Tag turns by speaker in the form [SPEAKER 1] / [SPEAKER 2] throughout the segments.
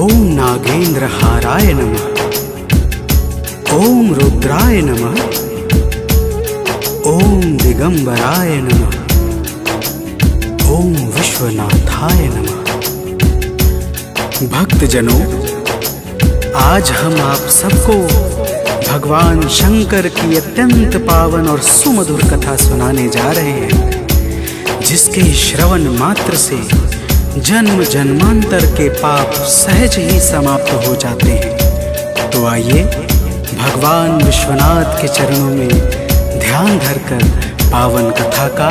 [SPEAKER 1] ओम नागेंद्र हाराय नमः। ओम रुद्राय नमः। ओम दिगंबराय नमः। ओम विश्वनाथाय नमः। भक्तजनों, आज हम आप सबको भगवान शंकर की अत्यंत पावन और सुमधुर कथा सुनाने जा रहे हैं, जिसके श्रवण मात्र से जन्म जन्मांतर के पाप सहज ही समाप्त हो जाते हैं। तो आइए भगवान विश्वनाथ के चरणों में ध्यान धरकर पावन कथा का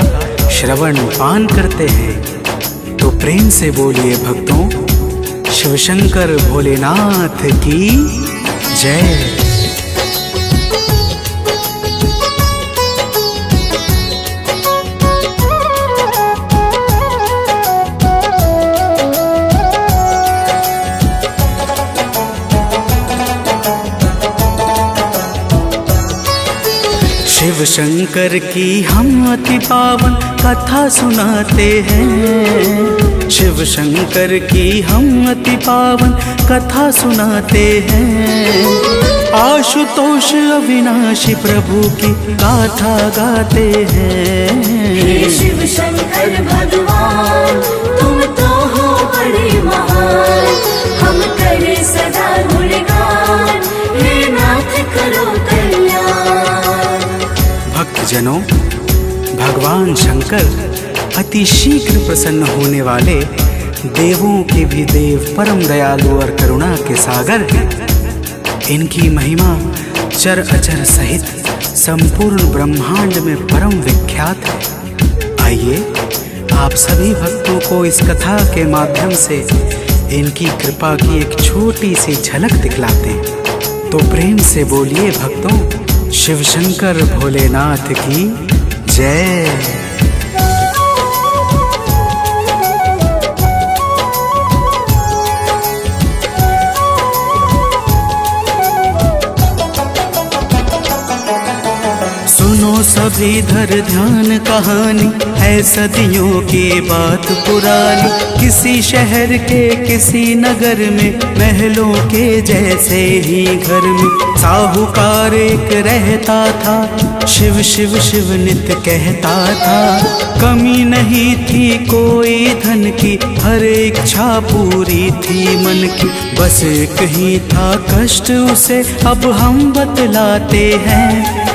[SPEAKER 1] श्रवण पान करते हैं। तो प्रेम से बोलिए भक्तों, शिव शंकर भोलेनाथ की जय। शिव शंकर की हम अति पावन कथा सुनाते हैं। शिव शंकर की हम अति पावन कथा सुनाते हैं। आशुतोष अविनाशी प्रभु की गाथा गाते हैं।
[SPEAKER 2] हे शिव शंकर भगवान, तुम तो हो बड़े महान, हम करे सदा गुणगान, हे नाथ करो कल्याण।
[SPEAKER 1] भक्तजनों, भगवान शंकर अति शीघ्र प्रसन्न होने वाले देवों के भी देव, परम दयालु और करुणा के सागर हैं। इनकी महिमा चर अचर सहित संपूर्ण ब्रह्मांड में परम विख्यात है। आइए आप सभी भक्तों को इस कथा के माध्यम से इनकी कृपा की एक छोटी सी झलक दिखलाते हैं। तो प्रेम से बोलिए भक्तों, शिव शंकर भोलेनाथ की जय। सुनो सभी धर ध्यान कहानी, है सदियों की बात पुरानी। किसी शहर के किसी नगर में, महलों के जैसे ही घर में, साहूकार एक रहता था, शिव शिव शिव नित्य कहता था। कमी नहीं थी कोई धन की, हर इच्छा पूरी थी मन की। बस एक ही था कष्ट उसे, अब हम बतलाते हैं,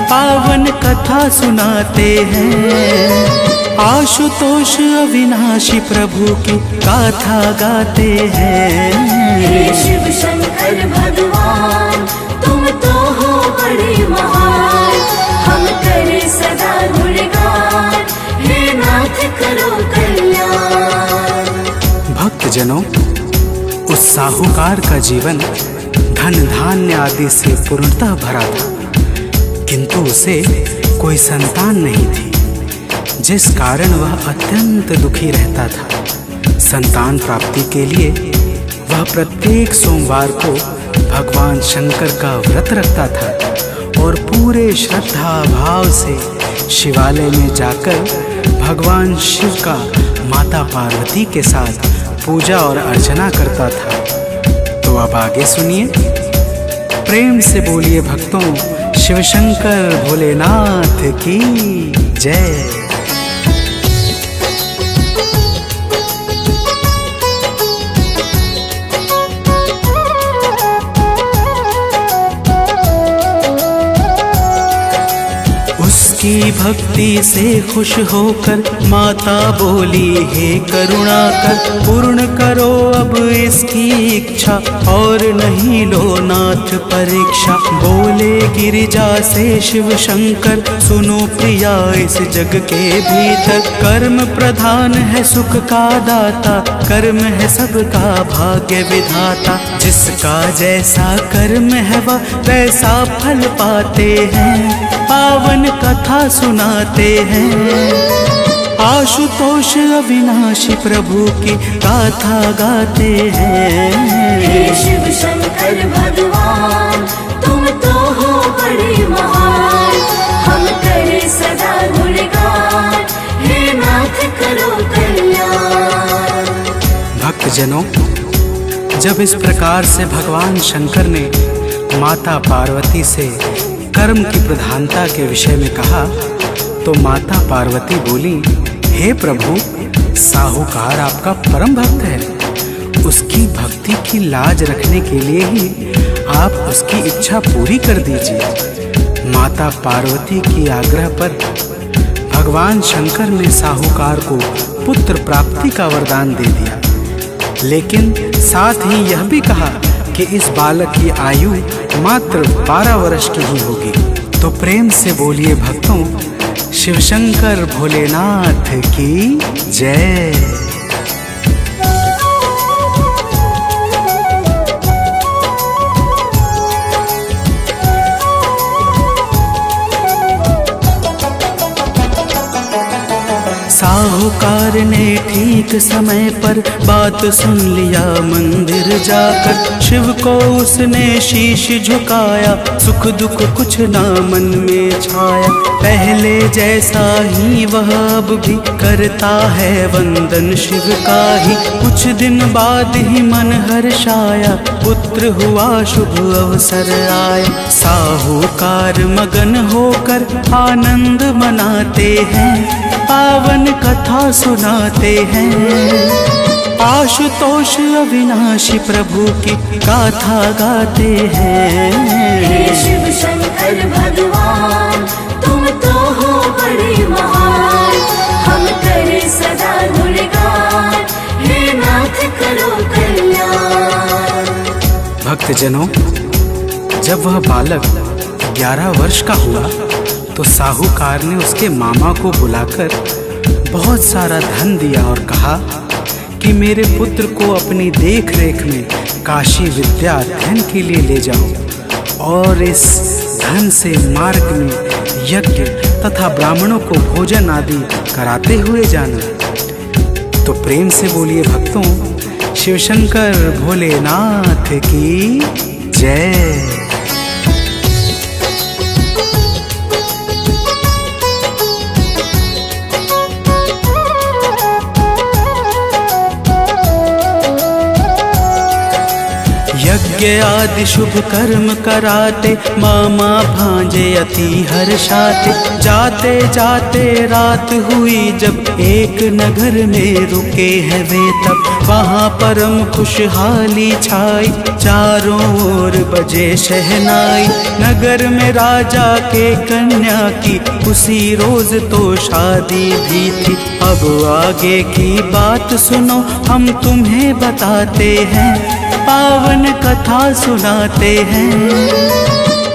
[SPEAKER 1] पावन कथा सुनाते हैं। आशुतोष अविनाशी प्रभु की गाथा गाते हैं।
[SPEAKER 2] हे शिव शंकर भगवान, तुम तो हो बड़े महान, हम करे सदा गुणगान, हे नाथ करो कल्याण।
[SPEAKER 1] भक्तजनों, उस साहूकार का जीवन धन धान्य आदि से पूर्णतः भरा था, किंतु उसे कोई संतान नहीं थी, जिस कारण वह अत्यंत दुखी रहता था। संतान प्राप्ति के लिए वह प्रत्येक सोमवार को भगवान शंकर का व्रत रखता था और पूरे श्रद्धा भाव से शिवालय में जाकर भगवान शिव का माता पार्वती के साथ पूजा और अर्चना करता था। तो अब आगे सुनिए, प्रेम से बोलिए भक्तों, शिव शंकर भोलेनाथ की जय। उसकी भक्ति से खुश होकर माता बोली, हे करुणा कर, पूर्ण करो अब इसकी इच्छा, और नहीं लो नाथ परीक्षा। बोले गिरिजा से शिव शंकर, सुनो प्रिया इस जग के भीतर, कर्म प्रधान है सुख का दाता, कर्म है सबका भाग्य विधाता। जिसका जैसा कर्म है वह वैसा फल पाते हैं, पावन कथा सुनाते हैं। आशुतोष अविनाशी प्रभु की गाथा गाते हैं।
[SPEAKER 2] हे शिव शंकर भगवान, तुम तो हो बड़े महान, हम करे सदा गुणगान, हे नाथ करो कल्याण।
[SPEAKER 1] भक्तजनों, जब इस प्रकार से भगवान शंकर ने माता पार्वती से कर्म की प्रधानता के विषय में कहा तो माता पार्वती बोली, हे प्रभु, साहूकार आपका परम भक्त है, उसकी भक्ति की लाज रखने के लिए ही आप उसकी इच्छा पूरी कर दीजिए। माता पार्वती की आग्रह पर भगवान शंकर ने साहूकार को पुत्र प्राप्ति का वरदान दे दिया, लेकिन साथ ही यह भी कहा कि इस बालक की आयु मात्र 12 वर्ष की ही होगी। तो प्रेम से बोलिए भक्तों, शिवशंकर भोलेनाथ की जय। साहूकार ने ठीक समय पर बात सुन लिया, मंदिर जाकर शिव को उसने शीश झुकाया, सुख दुख कुछ ना मन में छाया। पहले जैसा ही वह अब भी करता है वंदन शिव का ही। कुछ दिन बाद ही मन हर्षाया, पुत्र हुआ शुभ अवसर आया। साहूकार मगन होकर आनंद मनाते हैं, पावन कथा सुनाते हैं। आशुतोष अविनाशी प्रभु की गाथा गाते हैं।
[SPEAKER 2] हे शिव शंकर भगवान, तुम तो हो बड़े महान, हम करे सदा गुणगान, हे नाथ करो कल्याण।
[SPEAKER 1] भक्तजनों, जब वह बालक 11 वर्ष का हुआ तो साहूकार ने उसके मामा को बुलाकर बहुत सारा धन दिया और कहा कि मेरे पुत्र को अपनी देख रेख में काशी विद्या अध्ययन के लिए ले जाओ और इस धन से मार्ग में यज्ञ तथा ब्राह्मणों को भोजन आदि कराते हुए जाना। तो प्रेम से बोलिए भक्तों, शिवशंकर भोलेनाथ की जय। यज्ञ आदि शुभ कर्म कराते, मामा भांजे अति हर्षाते। जाते जाते रात हुई जब एक नगर में रुके हैं वे तब, वहाँ परम खुशहाली छाई, चारों ओर बजे शहनाई। नगर में राजा के कन्या की उसी रोज तो शादी भी थी। अब आगे की बात सुनो, हम तुम्हें बताते हैं, पावन कथा सुनाते हैं।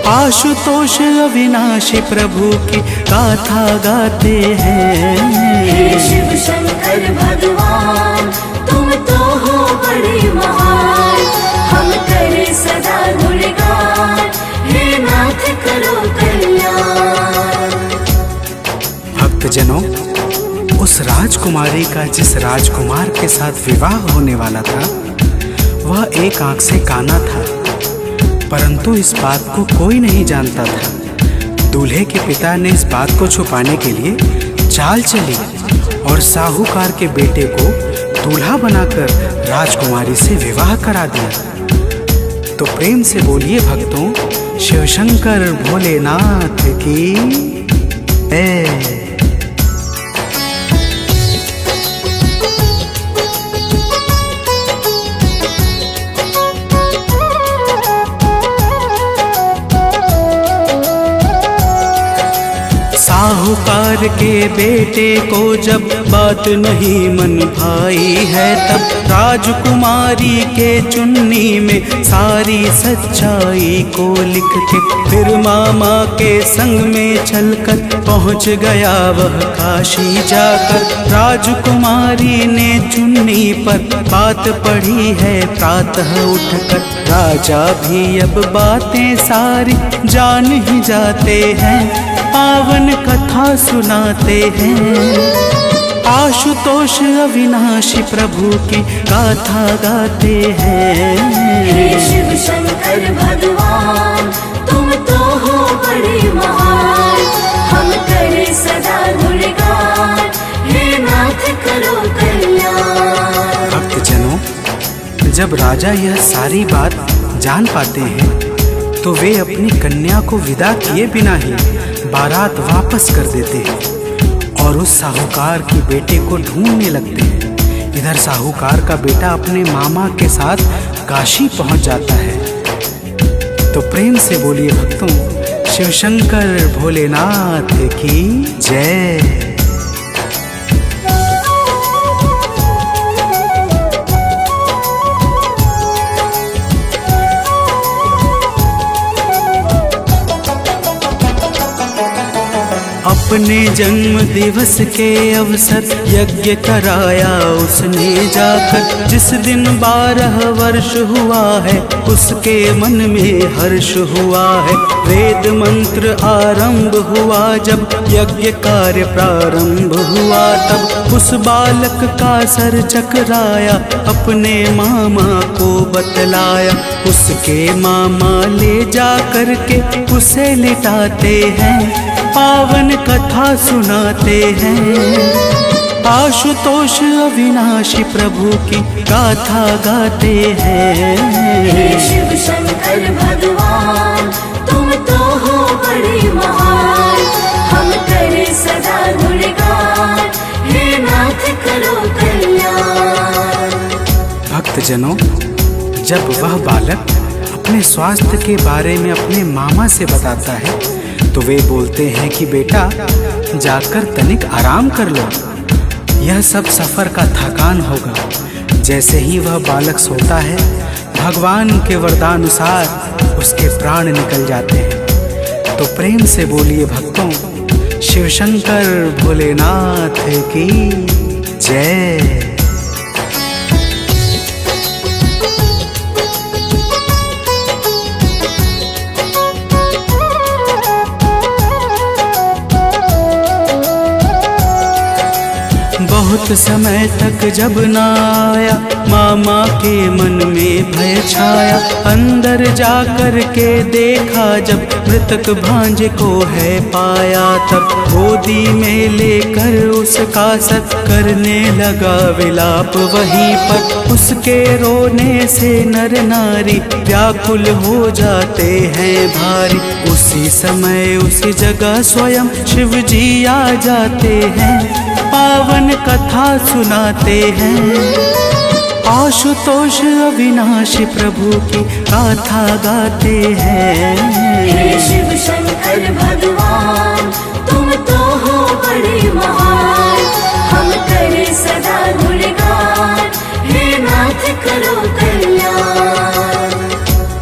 [SPEAKER 1] आशुतोष अविनाशी प्रभु की गाथा गाते हैं।
[SPEAKER 2] हे शिव शंकर भगवान, तुम तो हो बड़े महान, हम करे सदा गुणगान, हे नाथ करो कल्याण।
[SPEAKER 1] भक्तजनों, उस राजकुमारी का जिस राजकुमार के साथ विवाह होने वाला था वह एक आंख से काना था, परंतु इस बात को कोई नहीं जानता था। दूल्हे के पिता ने इस बात को छुपाने के लिए चाल चली और साहूकार के बेटे को दूल्हा बनाकर राजकुमारी से विवाह करा दिया। तो प्रेम से बोलिए भक्तों, शिवशंकर भोलेनाथ की जय। साहूकार के बेटे को जब बात नहीं मन भाई है, तब राजकुमारी के चुन्नी में सारी सच्चाई को लिख के फिर मामा के संग में चलकर पहुंच गया वह काशी जाकर। राजकुमारी ने चुन्नी पर बात पढ़ी है प्रातः उठकर, राजा भी अब बातें सारी जान ही जाते हैं, पावन कथा सुनाते हैं। आशुतोष अविनाशी प्रभु की गाथा गाते हैं।
[SPEAKER 2] हे शिव शंकर भगवान, तुम तो हो बड़े महान, हम करे सदा गुणगान, हे नाथ करो कल्याण।
[SPEAKER 1] भक्तजनों, जब राजा यह सारी बात जान पाते हैं तो वे अपनी कन्या को विदा किए बिना ही बारात वापस कर देते हैं और उस साहूकार के बेटे को ढूंढने लगते हैं। इधर साहूकार का बेटा अपने मामा के साथ काशी पहुंच जाता है। तो प्रेम से बोलिए भक्तों, शिव शंकर भोलेनाथ की जय। अपने जन्म दिवस के अवसर यज्ञ कराया उसने जाकर। जिस दिन 12 वर्ष हुआ है उसके मन में हर्ष हुआ है। वेद मंत्र आरंभ हुआ जब यज्ञ कार्य प्रारंभ हुआ, तब उस बालक का सर चकराया अपने मामा को बतलाया। उसके मामा ले जा करके उसे लिटाते हैं, पावन कथा सुनाते हैं। आशुतोष अविनाशी प्रभु की गाथा गाते हैं।
[SPEAKER 2] हे शिव शंकर भगवान तुम तो हो बड़े महान, हम करे सदा गुणगान, हे नाथ करो कल्याण।
[SPEAKER 1] भक्तजनों, जब वह बालक अपने स्वास्थ्य के बारे में अपने मामा से बताता है तो वे बोलते हैं कि बेटा जाकर तनिक आराम कर लो, यह सब सफर का थकान होगा। जैसे ही वह बालक सोता है भगवान के वरदानुसार उसके प्राण निकल जाते हैं। तो प्रेम से बोलिए भक्तों, शिव शंकर भोलेनाथ की जय। बहुत समय तक जब न आया मामा के मन में भय छाया। अंदर जाकर के देखा जब मृतक भांजे को है पाया, तब गोदी में लेकर उसका सत करने लगा विलाप। वहीं पर उसके रोने से नर नारी व्याकुल हो जाते हैं भारी। उसी समय उसी जगह स्वयं शिव जी आ जाते हैं, पावन कथा सुनाते हैं। आशुतोष अविनाशी प्रभु की गाथा गाते हैं।
[SPEAKER 2] हे शिव शंकर भगवान तुम तो हो बड़े महान, हम करे सदा गुणगान, हे नाथ करो कल्याण।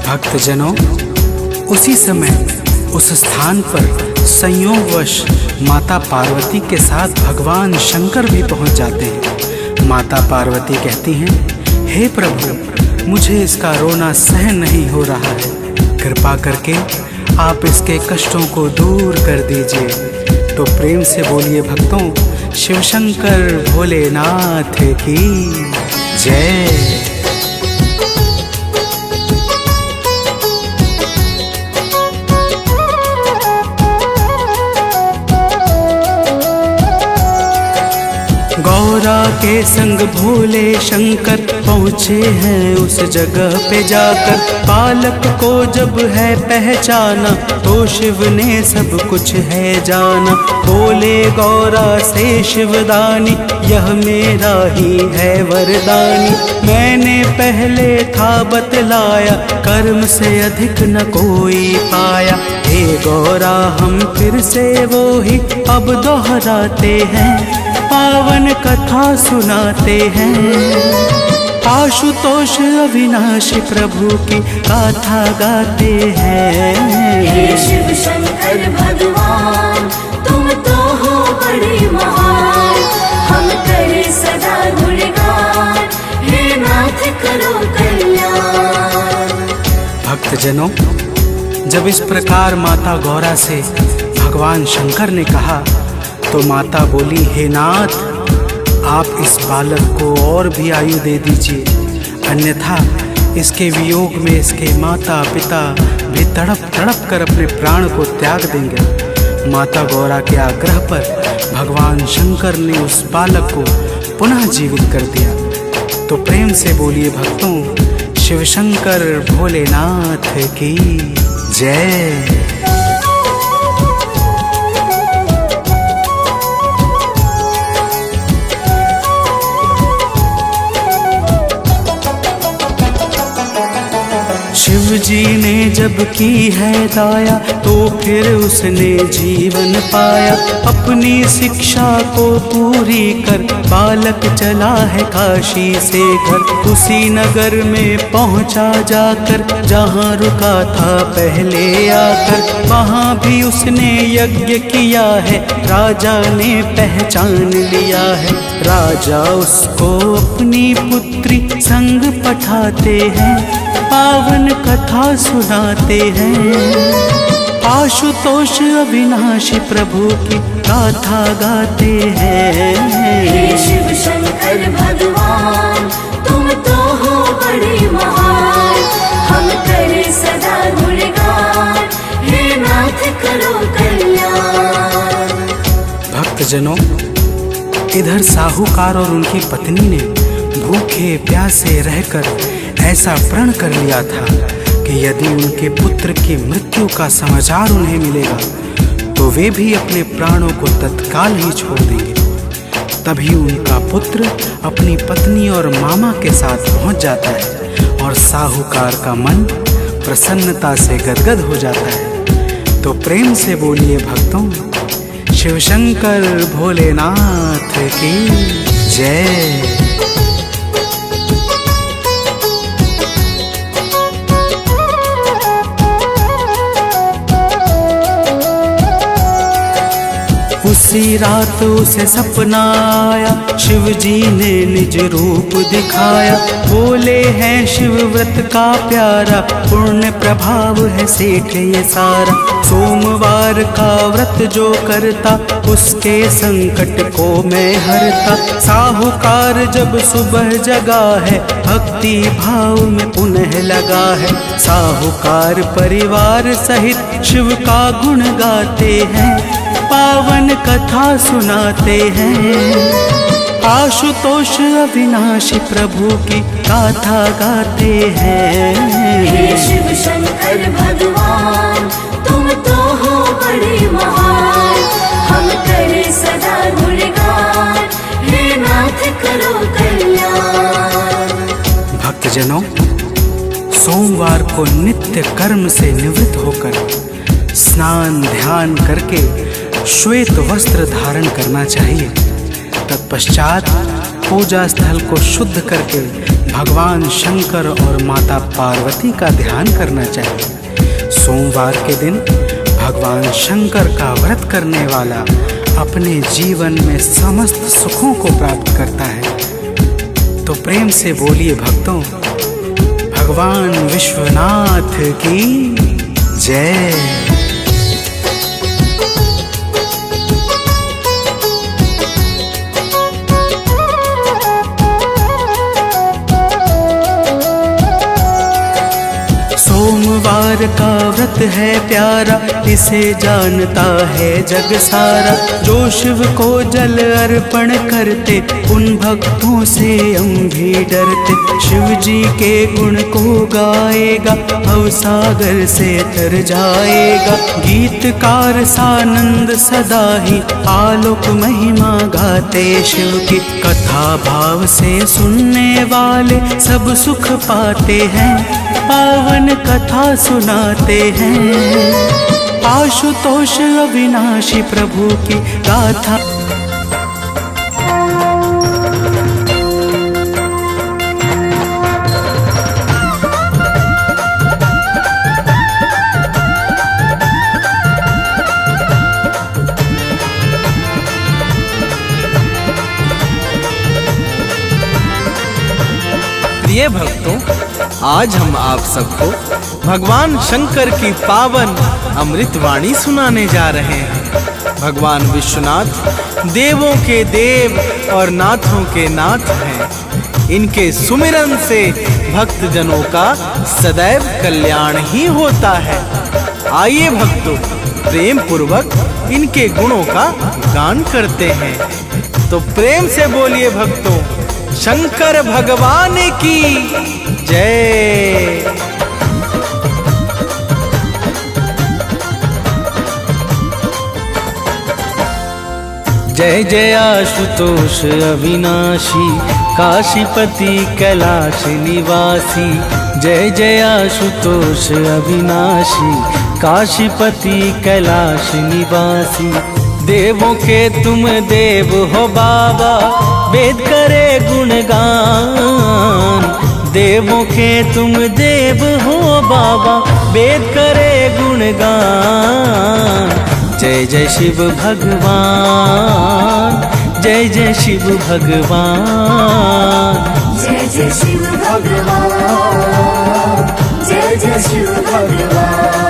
[SPEAKER 1] भक्तजनों, उसी समय उस स्थान पर संयोगवश माता पार्वती के साथ भगवान शंकर भी पहुंच जाते हैं। माता पार्वती कहती हैं, हे प्रभु मुझे इसका रोना सहन नहीं हो रहा है, कृपा करके आप इसके कष्टों को दूर कर दीजिए। तो प्रेम से बोलिए भक्तों, शिव शंकर भोलेनाथ की जय। गौरा के संग भोले शंकर पहुँचे हैं उस जगह पे जाकर। बालक को जब है पहचाना तो शिव ने सब कुछ है जाना। बोले गौरा से शिवदानी यह मेरा ही है वरदानी। मैंने पहले था बतलाया कर्म से अधिक न कोई पाया। हे गौरा हम फिर से वो ही अब दोहराते हैं, पावन कथा सुनाते हैं। आशुतोष अविनाशी प्रभु की गाथा गाते हैं।
[SPEAKER 2] हे शिव शंकर भगवान तुम तो हो बड़े महान, हम करे सदा गुणगान, हे नाथ करो कल्याण।
[SPEAKER 1] भक्तजनों, जब इस प्रकार माता गौरा से भगवान शंकर ने कहा तो माता बोली, हे नाथ आप इस बालक को और भी आयु दे दीजिए, अन्यथा इसके वियोग में इसके माता पिता भी तड़प तड़प कर अपने प्राण को त्याग देंगे। माता गौरा के आग्रह पर भगवान शंकर ने उस बालक को पुनः जीवित कर दिया। तो प्रेम से बोलिए भक्तों, शिव शंकर भोलेनाथ की जय। शिव जी ने जब की है दाया तो फिर उसने जीवन पाया। अपनी शिक्षा को पूरी कर बालक चला है काशी से घर। उसी नगर में पहुंचा जाकर जहां रुका था पहले आकर। वहां भी उसने यज्ञ किया है, राजा ने पहचान लिया है। राजा उसको अपनी पुत्री संग पठाते हैं, पावन कथा सुनाते हैं। आशुतोष अविनाशी प्रभु की गाथा गाते हैं।
[SPEAKER 2] हे शिव शंकर भगवान तुम तो हो बड़े महान, हम करे सदा गुणगान, हे नाथ करो कल्याण।
[SPEAKER 1] भक्तजनों, इधर साहूकार और उनकी पत्नी ने भूखे प्यासे रहकर ऐसा प्रण कर लिया था कि यदि उनके पुत्र की मृत्यु का समाचार उन्हें मिलेगा तो वे भी अपने प्राणों को तत्काल ही छोड़ देंगे। तभी उनका पुत्र अपनी पत्नी और मामा के साथ पहुंच जाता है और साहूकार का मन प्रसन्नता से गदगद हो जाता है। तो प्रेम से बोलिए भक्तों, शिव शंकर भोलेनाथ की जय। उसी रात उसे सपना आया, शिव जी ने निज रूप दिखाया। बोले हैं शिव व्रत का प्यारा, पुण्य प्रभाव है सेठ ये सारा। सोमवार का व्रत जो करता, उसके संकट को मैं हरता। साहूकार जब सुबह जगा है, भक्ति भाव में पुनः लगा है। साहूकार परिवार सहित शिव का गुण गाते हैं, पावन कथा सुनाते हैं। आशुतोष अविनाशी प्रभु की गाथा गाते हैं।
[SPEAKER 2] हे शिव शंकर भगवान तुम तो हो बड़े महान, हम करे सदा गुणगान, हे नाथ करो कल्याण।
[SPEAKER 1] भक्तजनों, सोमवार को नित्य कर्म से निवृत्त होकर स्नान ध्यान करके श्वेत वस्त्र धारण करना चाहिए। तत्पश्चात पूजा स्थल को शुद्ध करके भगवान शंकर और माता पार्वती का ध्यान करना चाहिए। सोमवार के दिन भगवान शंकर का व्रत करने वाला अपने जीवन में समस्त सुखों को प्राप्त करता है। तो प्रेम से बोलिए भक्तों, भगवान विश्वनाथ की जय। सोमवार का व्रत है प्यारा, इसे जानता है जग सारा। जो शिव को जल अर्पण करते, उन भक्तों से हम भी डरते। शिव जी के गुण को गाएगा, भवसागर से तर जाएगा। गीतकार सानंद सदा ही आलोक महिमा गाते शिव की। कथा भाव से सुनने वाले सब सुख पाते हैं, पावन कथा सुनाते हैं। आशुतोष अविनाशी प्रभु की गाथा।
[SPEAKER 3] प्रिय भक्तों, आज हम आप सबको भगवान शंकर की पावन अमृत वाणी सुनाने जा रहे हैं। भगवान विश्वनाथ देवों के देव और नाथों के नाथ हैं। इनके सुमिरन से भक्तजनों का सदैव कल्याण ही होता है। आइए भक्तों, प्रेम पूर्वक इनके गुणों का गान करते हैं। तो प्रेम से बोलिए भक्तों, शंकर भगवान की जय। जय जय आशुतोष अविनाशी, काशीपति कैलाश निवासी। जय जय आशुतोष अविनाशी, काशीपति कैलाश निवासी। देवों के तुम देव हो बाबा, वेद करे गुणगान। देवों के तुम देव हो बाबा, वेद करे गुणगान। जय जय शिव भगवान, जय जय शिव भगवान।
[SPEAKER 2] जय जय शिव भगवान, जय जय शिव भगवान।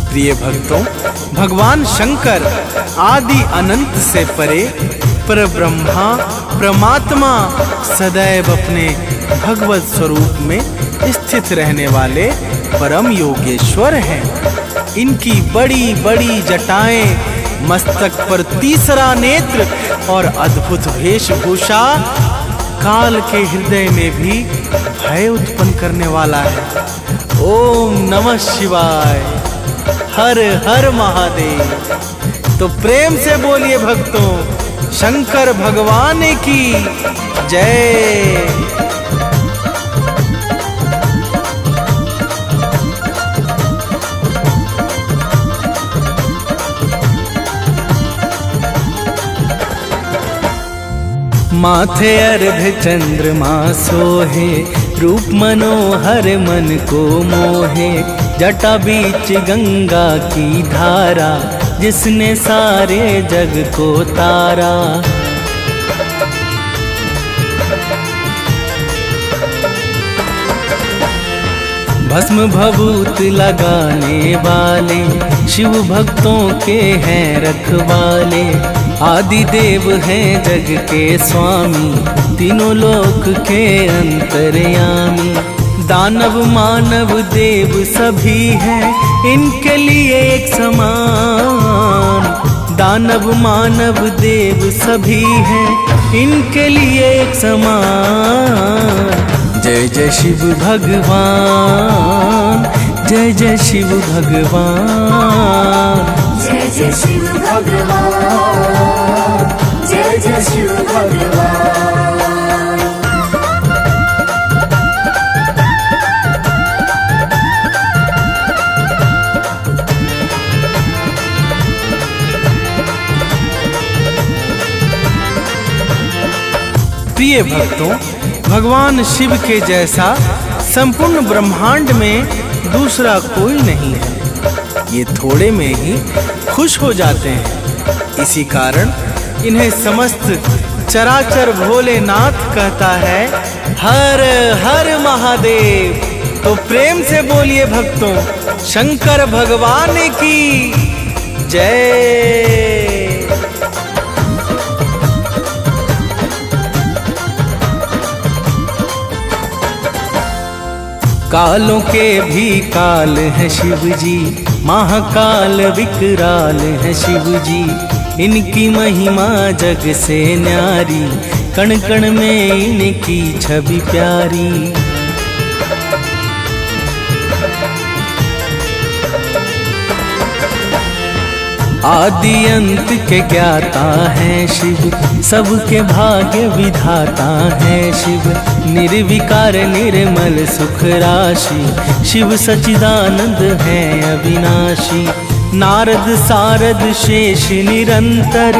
[SPEAKER 3] प्रिय भक्तों, भगवान शंकर आदि अनंत से परे पर ब्रह्मा परमात्मा सदैव अपने भगवत स्वरूप में स्थित रहने वाले परम योगेश्वर हैं। इनकी बड़ी बड़ी जटाएं, मस्तक पर तीसरा नेत्र और अद्भुत वेशभूषा काल के हृदय में भी भय उत्पन्न करने वाला है। ओम नमः शिवाय, हर हर महादेव। तो प्रेम से बोलिए भक्तों, शंकर भगवान की जय। माथे अर्ध चंद्रमा सोहे, रूप मनोहर मन को मोहे। जटा बीच गंगा की धारा, जिसने सारे जग को तारा। भस्म भभूत लगाने वाले, शिव भक्तों के हैं रखवाले। आदि देव हैं जग के स्वामी, तीनों लोक के अंतर्यामी। दानव मानव देव सभी हैं, इनके लिए एक समान। दानव मानव देव सभी हैं, इनके लिए एक समान। जय जय शिव भगवान, जय जय शिव भगवान।
[SPEAKER 2] जय जय शिव भगवान, जय जय शिव भगवान।
[SPEAKER 3] प्रिय भक्तों, भगवान शिव के जैसा संपूर्ण ब्रह्मांड में दूसरा कोई नहीं है। ये थोड़े में ही खुश हो जाते हैं। इसी कारण इन्हें समस्त चराचर भोलेनाथ कहता है, हर हर महादेव। तो प्रेम से बोलिए भक्तों, शंकर भगवान की जय। कालों के भी काल है शिव जी, महाकाल विकराल है शिव जी। इनकी महिमा जग से न्यारी, कण कण में इनकी छवि प्यारी। आदि अंत के ज्ञाता है शिव, सबके भाग्य विधाता है शिव। निर्विकार निर्मल सुख राशि, शिव सच्चिदानंद है अविनाशी। नारद सारद शेष निरंतर,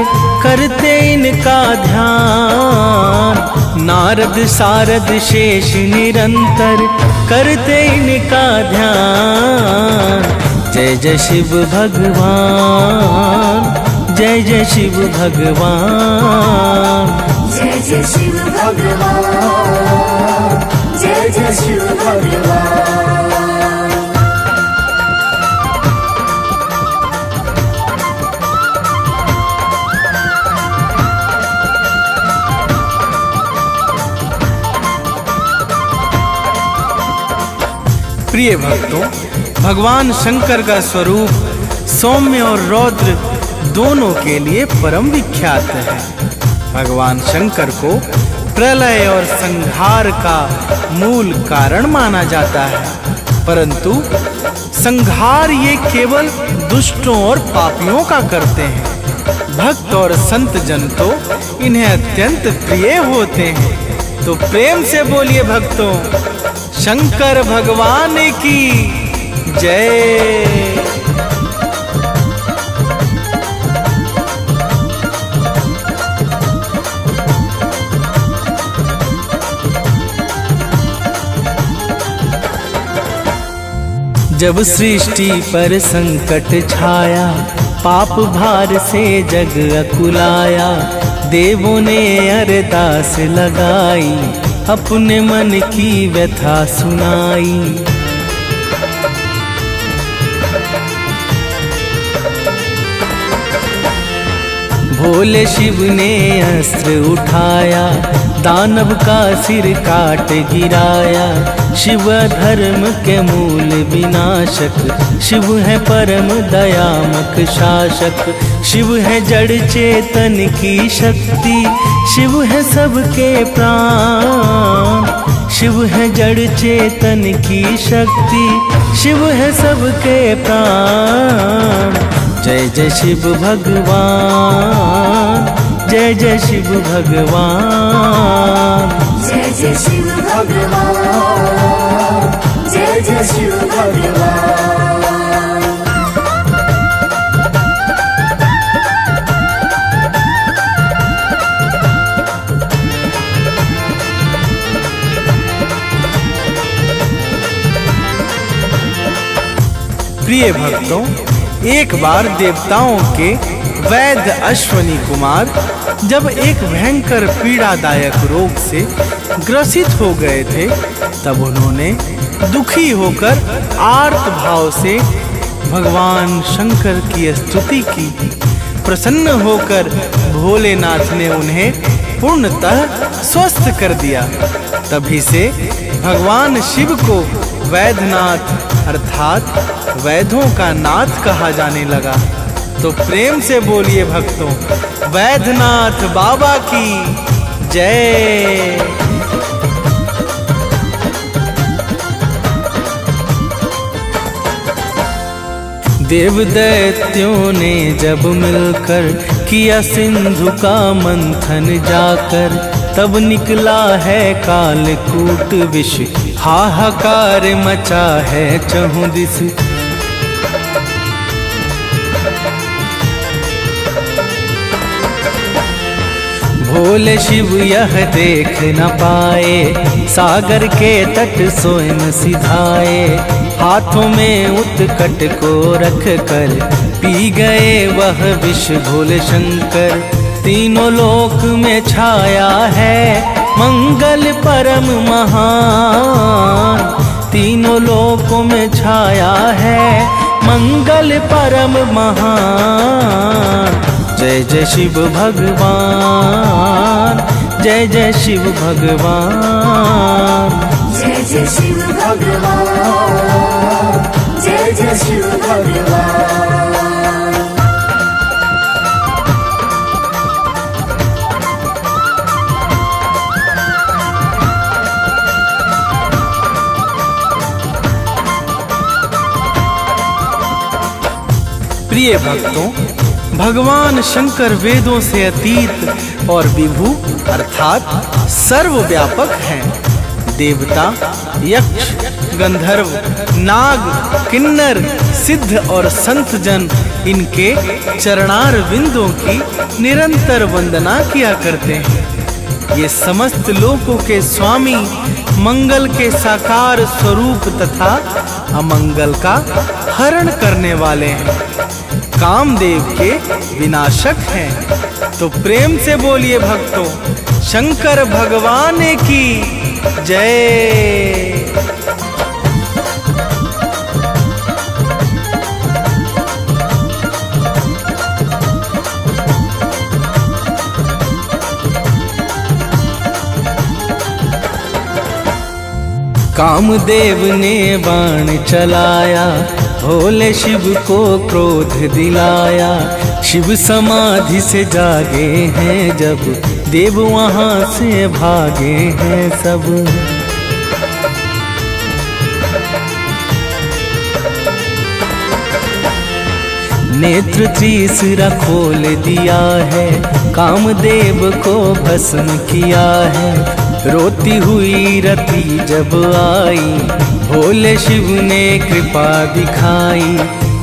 [SPEAKER 3] करते इनका ध्यान। नारद सारद शेष निरंतर, करते इनका ध्यान। जय जय शिव भगवान, जय जय शिव भगवान।
[SPEAKER 2] जय जय शिव भगवान, जय जय शिव भगवान।
[SPEAKER 3] प्रिय भक्तों, भगवान शंकर का स्वरूप सौम्य और रौद्र दोनों के लिए परम विख्यात है। भगवान शंकर को प्रलय और संहार का मूल कारण माना जाता है, परंतु संहार ये केवल दुष्टों और पापियों का करते हैं। भक्त और संत जन तो इन्हें अत्यंत प्रिय होते हैं। तो प्रेम से बोलिए भक्तों, शंकर भगवान की जय। जब सृष्टि पर संकट छाया, पाप भार से जग अकुलाया, देवों ने अरदास लगाई, अपने मन की व्यथा सुनाई। भोले शिव ने अस्त्र उठाया, दानव का सिर काट गिराया। शिव धर्म के मूल विनाशक, शिव है परम दयामक शासक। शिव है जड़ चेतन की शक्ति, शिव है सबके प्राण। शिव है जड़ चेतन की शक्ति, शिव है सबके प्राण। जय जय शिव भगवान, जय जय शिव भगवान,
[SPEAKER 2] जय जय शिव भगवान, जय जय शिव भगवान।
[SPEAKER 3] प्रिय भक्तों, एक बार देवताओं के वैद्य अश्वनी कुमार जब एक भयंकर पीड़ादायक रोग से ग्रसित हो गए थे, तब उन्होंने दुखी होकर आर्त भाव से भगवान शंकर की स्तुति की। प्रसन्न होकर भोलेनाथ ने उन्हें पूर्णतः स्वस्थ कर दिया। तभी से भगवान शिव को वैद्यनाथ अर्थात वैद्यों का नाथ कहा जाने लगा। तो प्रेम से बोलिए भक्तों, वैद्यनाथ बाबा की जय। देव दैत्यों ने जब मिलकर किया सिंधु का मंथन जाकर, तब निकला है कालकूट विष, हाहाकार मचा है चहुं दिस। भोले शिव यह देख न पाए, सागर के तट स्वयं सिधाए। हाथों में उत्कट को रख कर पी गए वह विष भोले शंकर। तीनों लोक में छाया है मंगल परम महान। तीनों लोकों में छाया है मंगल परम महान। जय जय शिव भगवान, जय जय शिव भगवान,
[SPEAKER 2] जय जय शिव भगवान, जय जय शिव भगवान।
[SPEAKER 3] प्रिय भक्तों, भगवान शंकर वेदों से अतीत और विभु अर्थात सर्वव्यापक हैं। देवता, यक्ष, गंधर्व, नाग, किन्नर, सिद्ध और संत जन इनके चरणार विंदों की निरंतर वंदना किया करते हैं। ये समस्त लोकों के स्वामी, मंगल के साकार स्वरूप तथा अमंगल का हरण करने वाले हैं, कामदेव के विनाशक हैं। तो प्रेम से बोलिए भक्तों, शंकर भगवान की जय। कामदेव ने बाण चलाया, भोले शिव को क्रोध दिलाया। शिव समाधि से जागे हैं जब, देव वहाँ से भागे हैं सब। नेत्र तीसरा खोल दिया है, कामदेव को भस्म किया है। रोती हुई रति जब आई, भोले शिव ने कृपा दिखाई।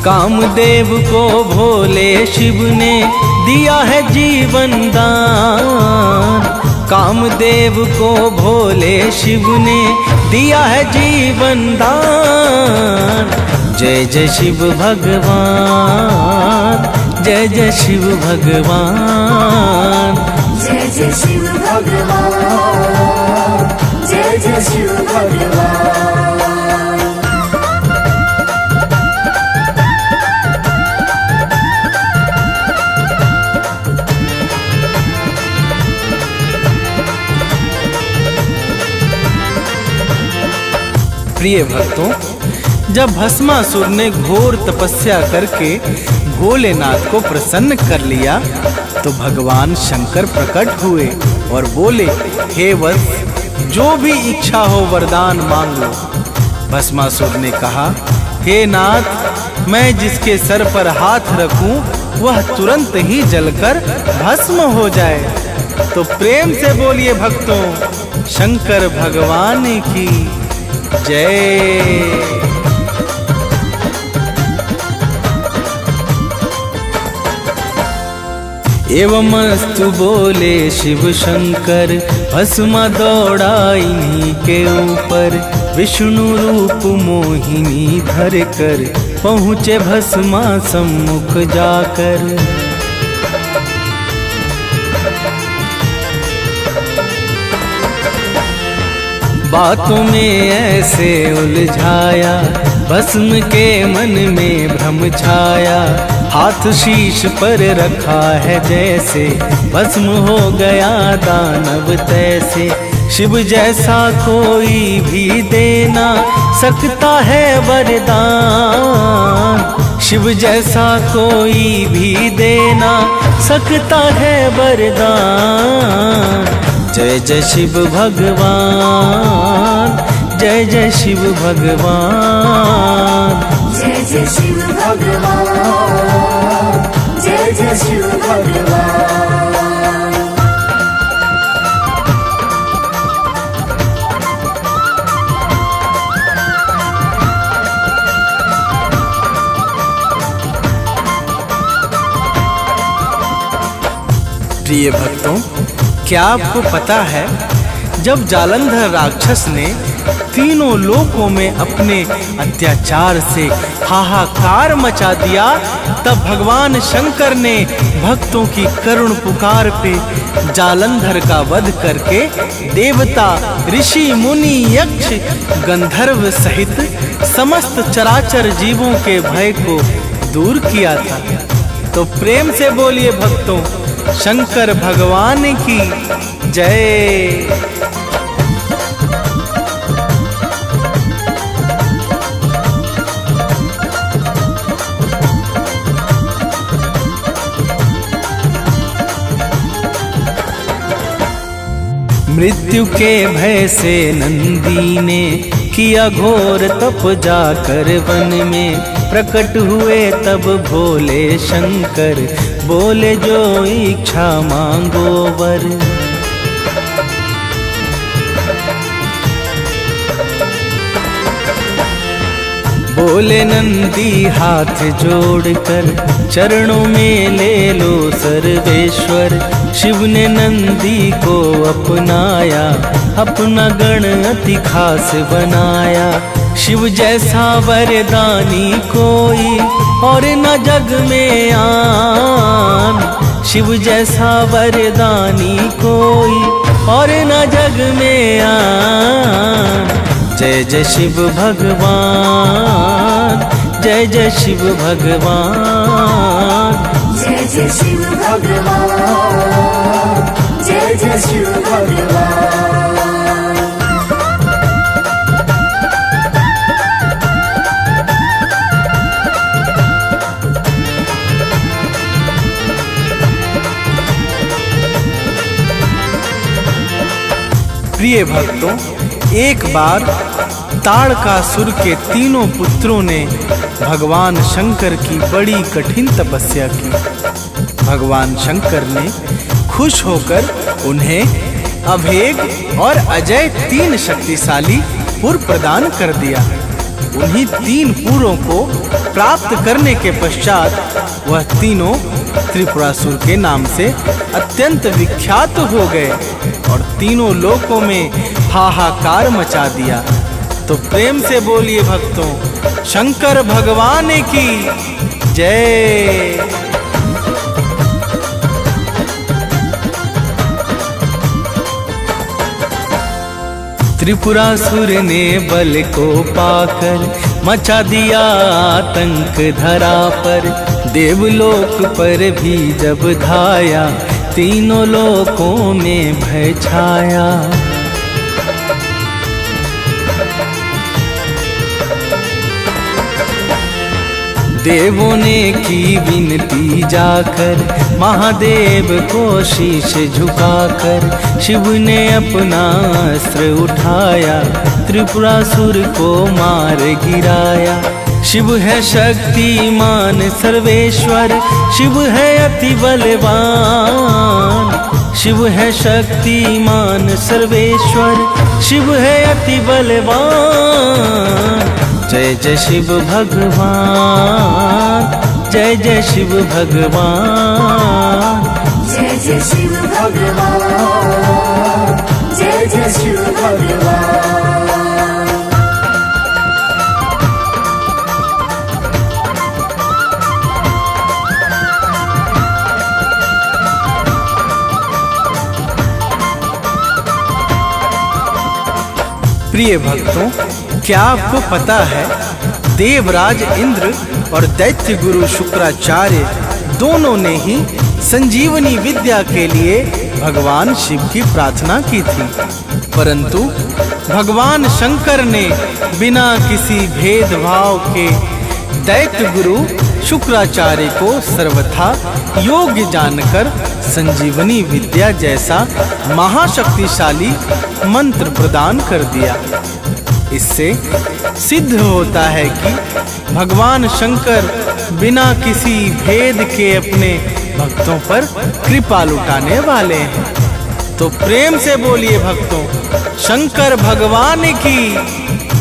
[SPEAKER 3] कामदेव को भोले शिव ने दिया है जीवन दान। कामदेव को भोले शिव ने दिया है जीवन दान। जय जय शिव भगवान, जय जय शिव भगवान,
[SPEAKER 2] जय जय शिव भगवान, जय जय शिव भगवान।
[SPEAKER 3] प्रिय भक्तों, जब भस्मासुर ने घोर तपस्या करके भोलेनाथ को प्रसन्न कर लिया, तो भगवान शंकर प्रकट हुए और बोले, हे वत्स, जो भी इच्छा हो वरदान मांग लो। भस्मासुर ने कहा, हे नाथ, मैं जिसके सर पर हाथ रखूं वह तुरंत ही जलकर भस्म हो जाए। तो प्रेम से बोलिए भक्तों, शंकर भगवान की जय। एवमस्तु बोले शिव शंकर, भस्मा दौड़ा इन्हीं के ऊपर। विष्णु रूप मोहिनी धर कर, पहुँचे भस्मा सम्मुख जाकर। बातों में ऐसे उलझाया, भस्म के मन में भ्रम छाया। हाथ शीश पर रखा है जैसे, भस्म हो गया दानव तैसे। शिव जैसा कोई भी देना सकता है वरदान। शिव जैसा कोई भी देना सकता है वरदान। जय जय शिव भगवान, जय जय शिव भगवान,
[SPEAKER 2] जय जय शिव भगवान, जय जय शिव भगवान।
[SPEAKER 3] प्रिय भक्तों, क्या आपको पता है, जब जालंधर राक्षस ने तीनों लोकों में अपने अत्याचार से हाहाकार मचा दिया, तब भगवान शंकर ने भक्तों की करुण पुकार पे जालंधर का वध करके देवता, ऋषि, मुनि, यक्ष, गंधर्व सहित समस्त चराचर जीवों के भय को दूर किया था। तो प्रेम से बोलिए भक्तों, शंकर भगवान की जय। मृत्यु के भय से नंदी ने किया घोर तप जाकर वन में। प्रकट हुए तब भोले शंकर, बोले जो इच्छा मांगो वर। बोले नंदी हाथ जोड़कर, चरणों में ले लो सर्वेश्वर। शिव ने नंदी को अपनाया, अपना गण अति खास बनाया। शिव जैसा वरदानी कोई और न जग में आन। शिव जैसा वरदानी कोई और न जग में आन। जय जय शिव भगवान, जय जय शिव भगवान,
[SPEAKER 2] जय जय शिव भगवान, जय जय शिव भगवान।
[SPEAKER 3] प्रिय भक्तों, एक बार ताड़कासुर के तीनों पुत्रों ने भगवान शंकर की बड़ी कठिन तपस्या की। भगवान शंकर ने खुश होकर उन्हें अभेद और अजय 3 शक्तिशाली पुर प्रदान कर दिया। उन्हीं 3 पुरों को प्राप्त करने के पश्चात वह तीनों त्रिपुरासुर के नाम से अत्यंत विख्यात हो गए और तीनों लोकों में हाहाकार मचा दिया। तो प्रेम से बोलिए भक्तों, शंकर भगवान की जय। त्रिपुरासुर ने बल को पाकर मचा दिया आतंक धरा पर। देवलोक पर भी जब धाया, तीनों लोकों में भय छाया। देवों ने की विनती जाकर, महादेव को शीश झुकाकर। शिव ने अपना अस्त्र उठाया, त्रिपुरासुर को मार गिराया। शिव है शक्तिमान सर्वेश्वर, शिव है अति बलवान। शिव है शक्तिमान सर्वेश्वर, शिव है अति बलवान। जय जय शिव भगवान, जय जय शिव भगवान,
[SPEAKER 2] जय जय शिव भगवान, जय जय शिव भगवान।
[SPEAKER 3] प्रिय भक्तों, क्या आपको पता है देवराज इंद्र और दैत्य गुरु शुक्राचार्य दोनों ने ही संजीवनी विद्या के लिए भगवान शिव की प्रार्थना की थी, परंतु भगवान शंकर ने बिना किसी भेदभाव के दैत्य गुरु शुक्राचार्य को सर्वथा योग्य जानकर संजीवनी विद्या जैसा महाशक्तिशाली मंत्र प्रदान कर दिया। इससे सिद्ध होता है कि भगवान शंकर बिना किसी भेद के अपने भक्तों पर कृपा लुटाने वाले हैं। तो प्रेम से बोलिए भक्तों, शंकर भगवान की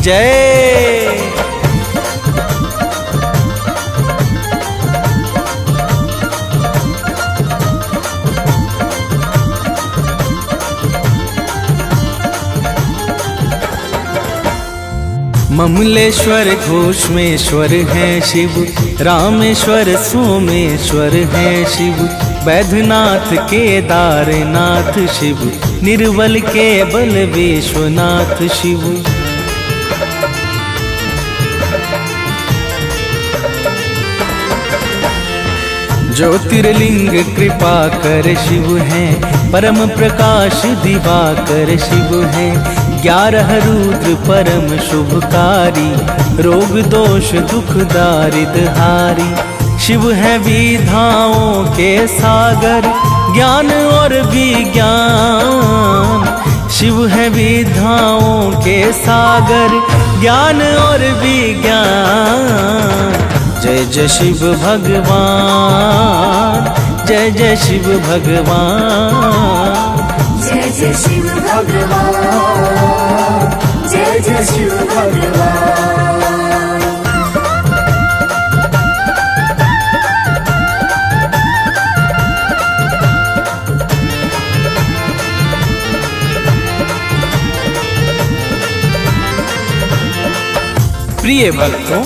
[SPEAKER 3] जय। ममलेश्वर घोषमेश्वर है शिव, रामेश्वर सोमेश्वर है शिव। बैद्यनाथ केदारनाथ शिव, निर्बल के बल विश्वनाथ शिव। ज्योतिर्लिंग कृपा कर शिव है, परम प्रकाश दिवाकर शिव है। 11 रुद्र परम शुभकारी, रोग दोष दुख दारिद हारी। शिव है विधाओं के सागर, ज्ञान और विज्ञान। शिव है विधाओं के सागर, ज्ञान और विज्ञान। जय जय शिव भगवान, जय जय शिव भगवान,
[SPEAKER 2] जय जय शिव भगवान, जय जय शिव भगवान।
[SPEAKER 3] प्रिय भक्तों,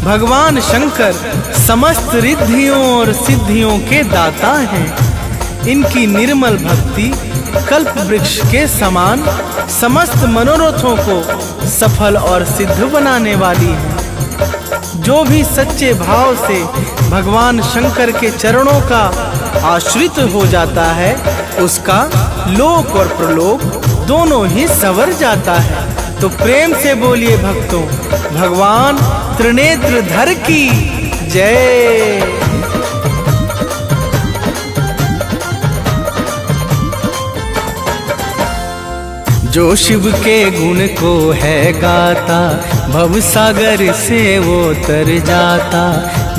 [SPEAKER 3] भगवान शंकर समस्त रिद्धियों और सिद्धियों के दाता हैं। इनकी निर्मल भक्ति कल्प वृक्ष के समान समस्त मनोरथों को सफल और सिद्ध बनाने वाली है। जो भी सच्चे भाव से भगवान शंकर के चरणों का आश्रित हो जाता है, उसका लोक और प्रलोक दोनों ही संवर जाता है। तो प्रेम से बोलिए भक्तों, भगवान त्रिनेत्रधर की जय। जो शिव के गुण को है गाता, भव सागर से वो तर जाता।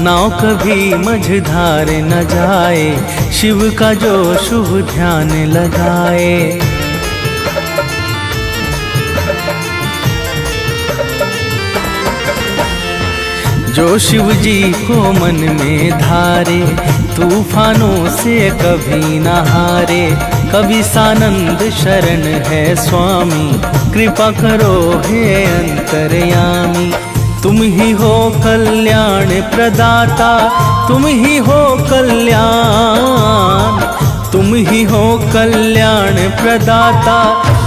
[SPEAKER 3] नाव कभी मझधार न जाए, शिव का जो शुभ ध्यान लगाए। जो शिव जी को मन में धारे, तूफानों से कभी न हारे। कभी सानंद शरण है स्वामी, कृपा करो हे अंतर्यामी। तुम ही हो कल्याण प्रदाता, तुम ही हो कल्याण, तुम ही हो कल्याण प्रदाता,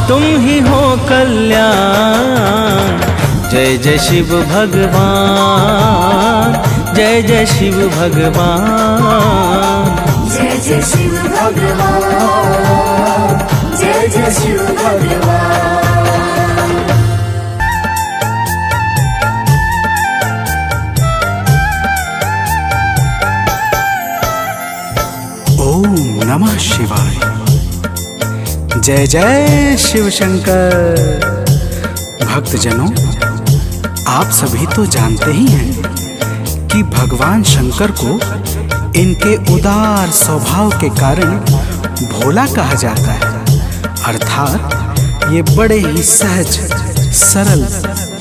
[SPEAKER 3] तुम ही हो कल्याण। जय जय शिव भगवान, जय जय शिव भगवान,
[SPEAKER 2] जय जय शिव भगवान, जय जय शिव भगवान।
[SPEAKER 1] ओम नमः शिवाय। जय जय शिव शंकर। भक्तजनों, आप सभी तो जानते ही हैं कि भगवान शंकर को इनके उदार स्वभाव के कारण भोला कहा जाता है। अर्थात ये बड़े ही सहज, सरल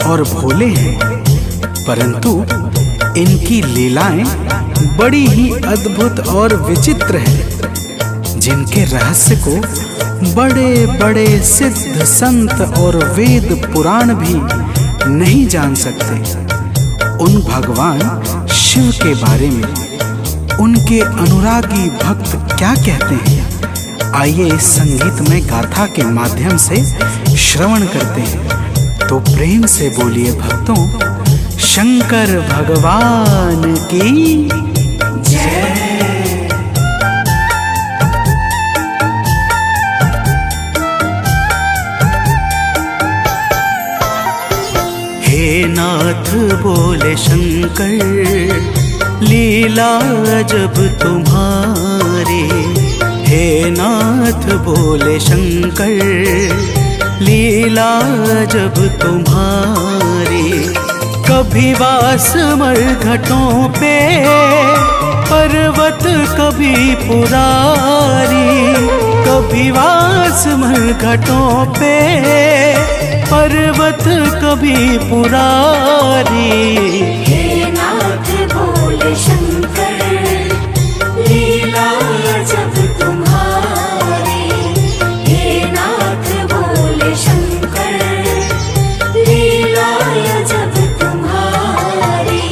[SPEAKER 1] और भोले हैं, परंतु इनकी लीलाएं बड़ी ही अद्भुत और विचित्र हैं, जिनके रहस्य को बड़े बड़े सिद्ध संत और वेद पुराण भी नहीं जान सकते। उन भगवान शिव के बारे में उनके अनुरागी भक्त क्या कहते हैं, आइए इस संगीतमय गाथा के माध्यम से श्रवण करते हैं। तो प्रेम से बोलिए भक्तों, शंकर भगवान की जय। हे नाथ बोले शंकर, लीला जब तुम्हारी। हे नाथ बोले शंकर, लीला जब तुम्हारी। कभी वास मरघटों पे पर्वत कभी पुरारी। कभी वास मरघटों पे पर्वत कभी पुरारी।
[SPEAKER 2] हे नाथ बोले शंकर, लीला जब तुम्हारी। हे नाथ बोले शंकर, लीला जब तुम्हारी।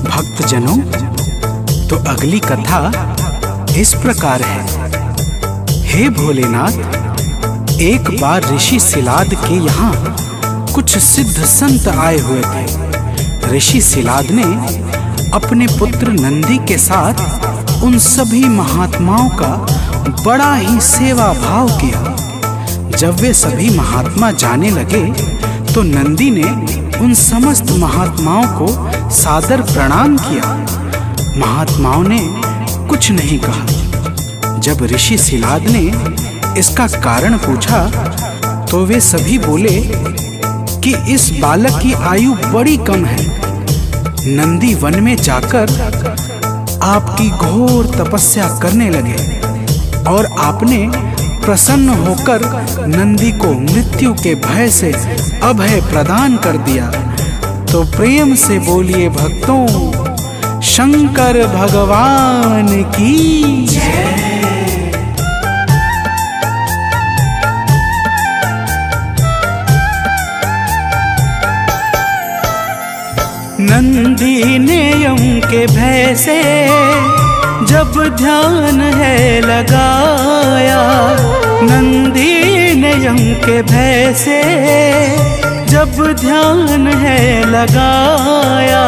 [SPEAKER 1] भक्तजनों, तो अगली कथा इस प्रकार है। हे भोलेनाथ, एक बार ऋषि सिलाद के यहाँ कुछ सिद्ध संत आए हुए थे। ऋषि सिलाद ने अपने पुत्र नंदी के साथ उन सभी महात्माओं का बड़ा ही सेवा भाव किया। जब वे सभी महात्मा जाने लगे तो नंदी ने उन समस्त महात्माओं को सादर प्रणाम किया। महात्माओं ने कुछ नहीं कहा। जब ऋषि सिलाद ने इसका कारण पूछा तो वे सभी बोले कि इस बालक की आयु बड़ी कम है। नंदी वन में जाकर आपकी घोर तपस्या करने लगे और आपने प्रसन्न होकर नंदी को मृत्यु के भय से अभय प्रदान कर दिया। तो प्रेम से बोलिए भक्तों, शंकर भगवान की जय। नंदी ने यम के भय से जब ध्यान है लगाया। नंदी ने यम के भय से जब ध्यान है लगाया।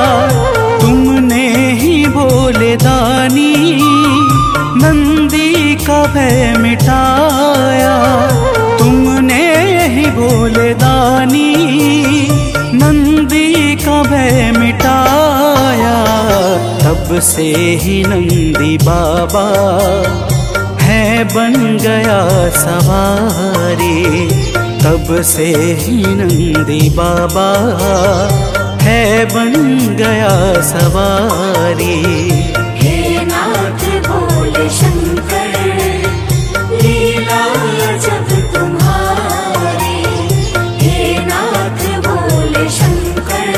[SPEAKER 1] तुमने ही बोले दानी नंदी का भय मिटाया। ज्ञानी नंदी का भय मिटाया, तब से ही नंदी बाबा है बन गया सवारी। तब से ही नंदी बाबा है बन गया सवारी।
[SPEAKER 2] हे नाथ भोले शंकर, लीला अजब तुम्हारी। हे नाथ भोले शंकर,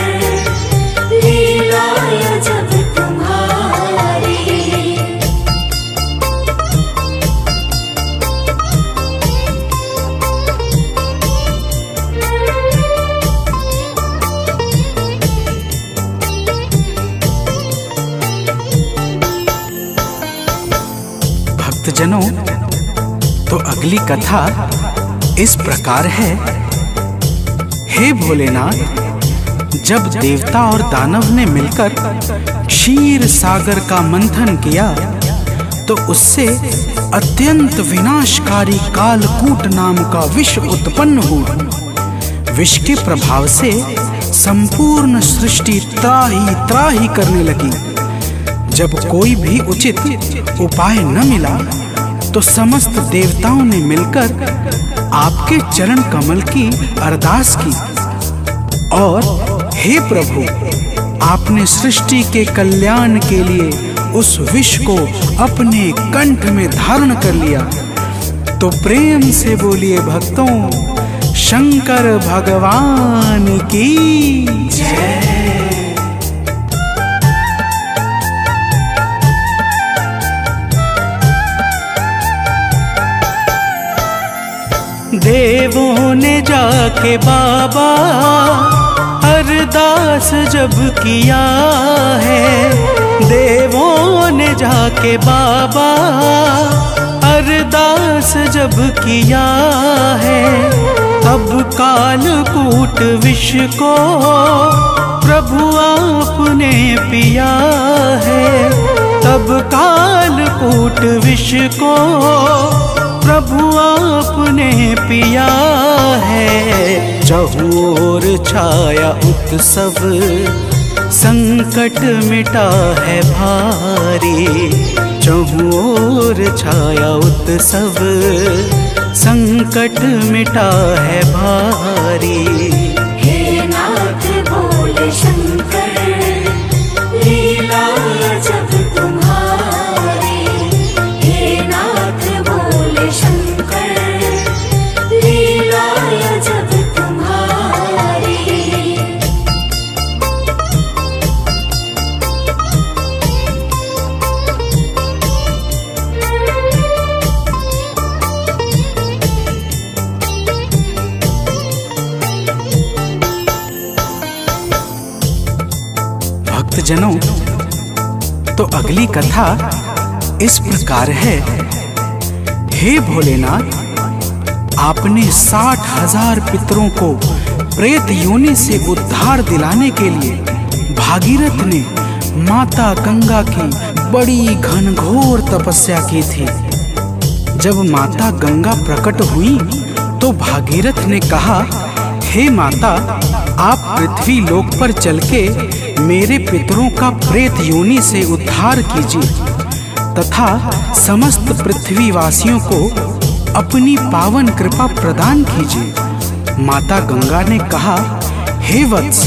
[SPEAKER 2] लीला अजब तुम्हारी।
[SPEAKER 1] भक्तजनों, तो अगली कथा इस प्रकार है। हे भोलेनाथ, जब देवता और दानव ने मिलकर क्षीर सागर का मंथन किया तो उससे अत्यंत विनाशकारी कालकूट नाम का विष उत्पन्न हुआ। विष के प्रभाव से संपूर्ण सृष्टि त्राही त्राही करने लगी। जब कोई भी उचित उपाय न मिला तो समस्त देवताओं ने मिलकर आपके चरण कमल की अरदास की और हे प्रभु, आपने सृष्टि के कल्याण के लिए उस विष को अपने कंठ में धारण कर लिया। तो प्रेम से बोलिए भक्तों, शंकर भगवान की जय। देवों ने जाके बाबा अरदास जब किया है, देवों ने जाके बाबा अरदास जब किया है, तब कालकूट विष को प्रभु आपने पिया है। तब कालकूट विष को प्रभु आपने पिया है। चहुओर छाया उत्सव, संकट मिटा है भारी। चहुओर छाया उत्सव, संकट मिटा है भारी।
[SPEAKER 2] हे नाथ भोले शंकर, लीला अजब तुम्हारी। हे नाथ भोले शंकर, लीला अजब तुम्हारी।
[SPEAKER 1] भक्तजनों, तो अगली कथा इस प्रकार है। हे भोलेनाथ, आपने 60,000 पितरों को प्रेत योनि से उद्धार दिलाने के लिए भागीरथ ने माता गंगा की बड़ी घनघोर तपस्या की थी। जब माता गंगा प्रकट हुई तो भागीरथ ने कहा, हे माता, आप पृथ्वी लोक पर चल के मेरे पितरों का प्रेत योनि से उद्धार कीजिए तथा समस्त पृथ्वीवासियों को अपनी पावन कृपा प्रदान कीजिए। माता गंगा ने कहा, हे वत्स,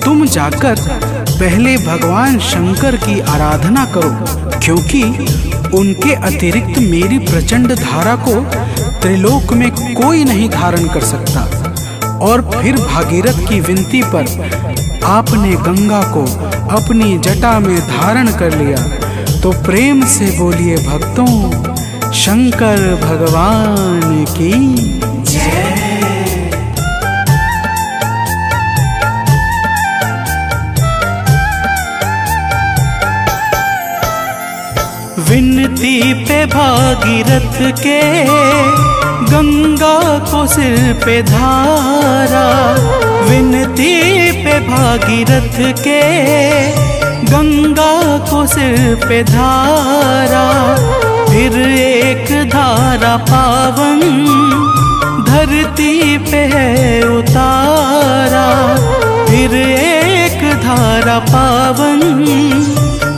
[SPEAKER 1] तुम जाकर पहले भगवान शंकर की आराधना करो, क्योंकि उनके अतिरिक्त मेरी प्रचंड धारा को त्रिलोक में कोई नहीं धारण कर सकता। और फिर भागीरथ की विनती पर आपने गंगा को अपनी जटा में धारण कर लिया। तो प्रेम से बोलिए भक्तों, शंकर भगवान की जय। विनती पे भागीरथ के गंगा को सिर पे धारा। विनती पे भागीरथ के गंगा को सिर पे धारा। फिर एक धारा पावन धरती पे है उतारा, फिर एक धारा पावन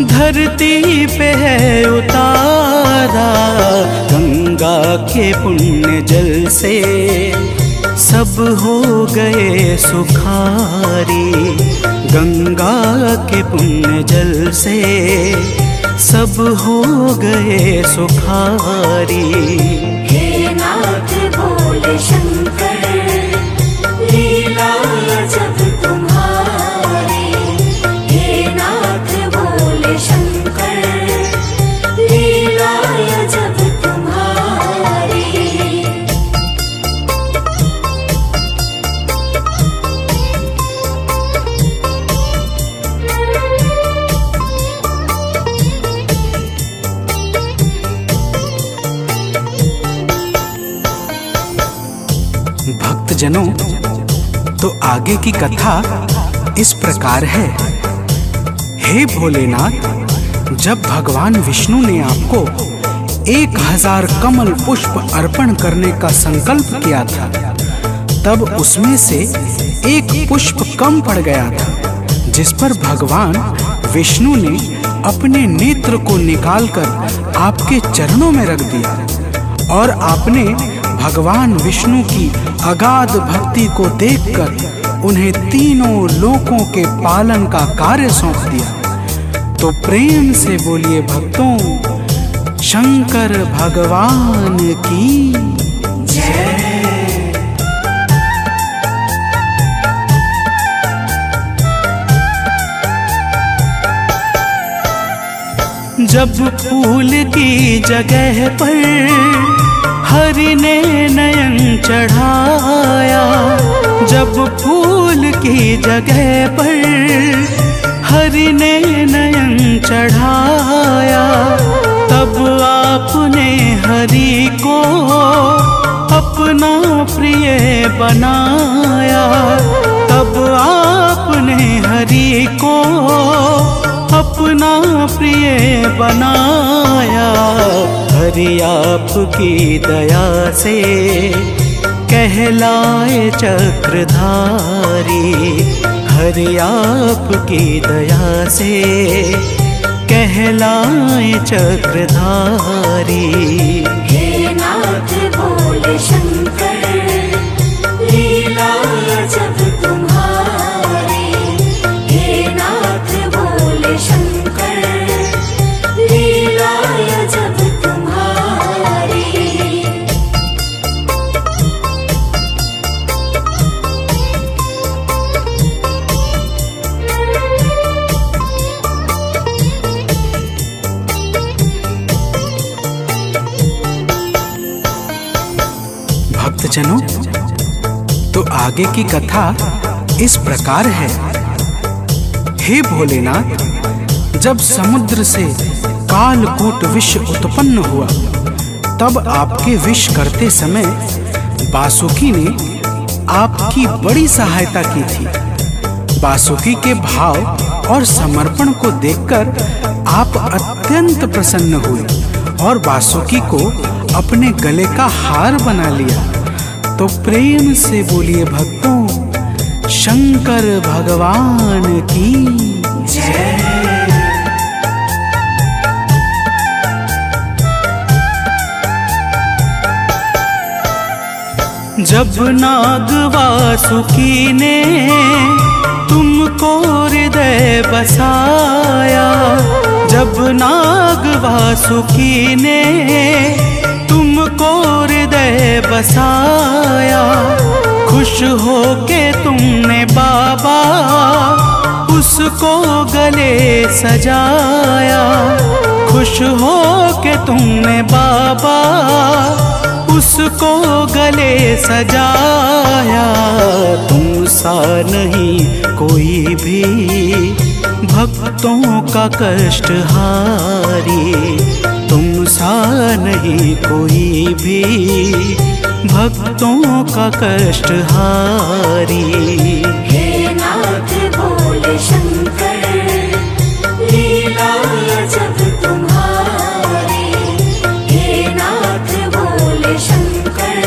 [SPEAKER 1] धरती पे है उतारा। गंगा के पुण्य जल से सब हो गए सुखारी, गंगा के पुण्य जल से सब हो गए सुखारी।
[SPEAKER 2] हे नाथ भोले शंकर, लीला जब तुम्हारी। हे नाथ भोले शंकर, लीला जब तुम्हारी।
[SPEAKER 1] भक्तजनों, तो आगे की कथा इस प्रकार है। हे भोलेनाथ, जब भगवान विष्णु ने आपको 1000 कमल पुष्प अर्पण करने का संकल्प किया था, तब उसमें से एक पुष्प कम पड़ गया था, जिस पर भगवान विष्णु ने अपने नेत्र को निकालकर आपके चरणों में रख दिया और आपने भगवान विष्णु की अगाध भक्ति को देखकर उन्हें तीनों लोकों के पालन का कार्य सौंप दिया। तो प्रेम से बोलिए भक्तों, शंकर भगवान की जय। जब फूल की जगह पर हरि ने नयन चढ़ाया, जब फूल की जगह पर हरि ने नयन चढ़ाया, तब आपने हरि को अपना प्रिय बनाया, तब आपने हरि को अपना प्रिय बनाया। हरि आपकी दया से कहलाए चक्रधारी, हरि आपकी दया से कहलाए चक्रधारी।
[SPEAKER 2] हे नाथ भोले शंकर, लीला जब तुम्हारी। हे नाथ भोले शंकर, लीला जब तुम्हारी।
[SPEAKER 1] भक्तजनों, तो आगे की कथा इस प्रकार है। हे भोलेनाथ, जब समुद्र से कालकूट विष उत्पन्न हुआ, तब आपके विष करते समय बासुकी ने आपकी बड़ी सहायता की थी। बासुकी के भाव और समर्पण को देखकर आप अत्यंत प्रसन्न हुए और बासुकी को अपने गले का हार बना लिया। तो प्रेम से बोलिए भक्तों, शंकर भगवान की जय। जब नाग वासुकी ने तुमको हृदय बसाया, जब नाग वासुकी ने तुमको हृदय बसाया, खुश होके तुमने बाबा उसको गले सजाया, खुश होके तुमने बाबा उसको गले सजाया। तुम सा नहीं कोई भी भक्तों का कष्ट हारी, तुम सा नहीं कोई भी भक्तों का कष्ट हारी।
[SPEAKER 2] हे नाथ भोले शंकर, लीला जब तुम्हारी। हे नाथ भोले शंकर,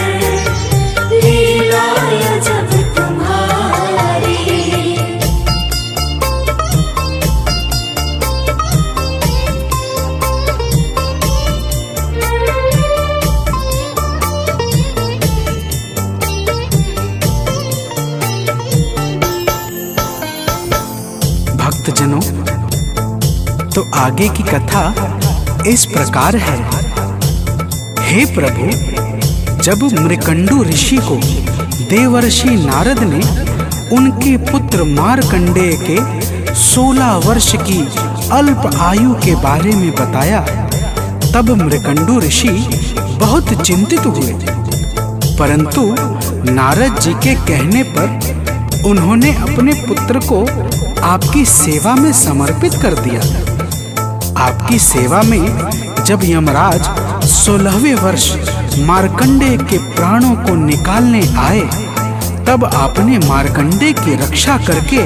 [SPEAKER 1] आगे की कथा इस प्रकार है। हे प्रभु, जब मृकंडू ऋषि को देवर्षि नारद ने उनके पुत्र मार्कंडेय के 16 वर्ष की अल्प आयु के बारे में बताया, तब मृकंडू ऋषि बहुत चिंतित हुए। परंतु नारद जी के कहने पर उन्होंने अपने पुत्र को आपकी सेवा में समर्पित कर दिया। आपकी सेवा में जब यमराज 16वें वर्ष मार्कंडेय के प्राणों को निकालने आए, तब आपने मार्कंडेय की रक्षा करके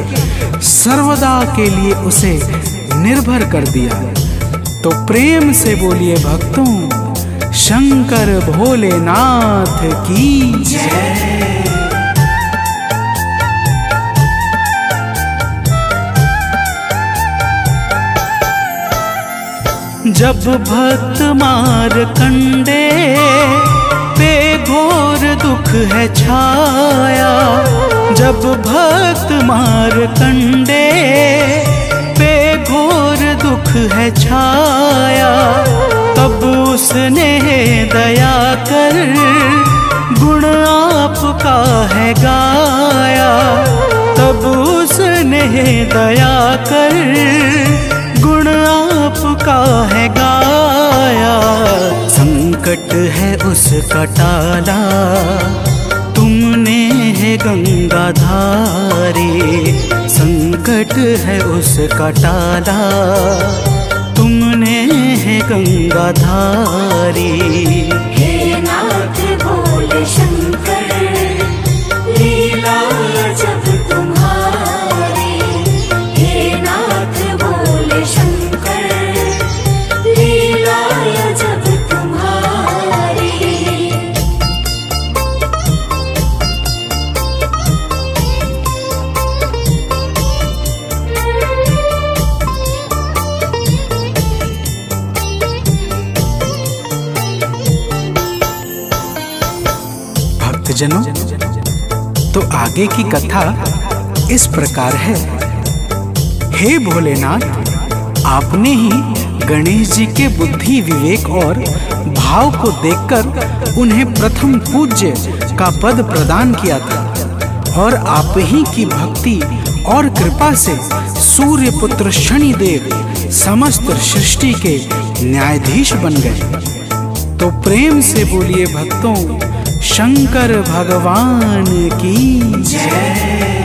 [SPEAKER 1] सर्वदा के लिए उसे निर्भर कर दिया। तो प्रेम से बोलिए भक्तों, शंकर भोलेनाथ की जय। जब भक्त मार्कंडेय पे घोर दुख है छाया, जब भक्त मार्कंडेय पे घोर दुख है छाया, तब उसने दया कर गुण आपका है गाया। तब उसने दया कर गुण आपका है गाया। संकट है उसका टाला, तुमने है गंगा धारी। संकट है उसका टाला, तुमने है गंगा धारी।
[SPEAKER 2] हे नाथ भोले शंकर, लीला जब तुम्हारी। हे नाथ भोले शंकर, लीला जब तुम्हारी।
[SPEAKER 1] भक्तजनों, तो आगे की कथा इस प्रकार है। हे भोलेनाथ, आपने ही गणेश जी के बुद्धि, विवेक और भाव को देखकर उन्हें प्रथम पूज्य का पद प्रदान किया था, और आप ही की भक्ति और कृपा से सूर्य पुत्र शनिदेव समस्त सृष्टि के न्यायाधीश बन गए। तो प्रेम से बोलिए भक्तों, शंकर भगवान की जय।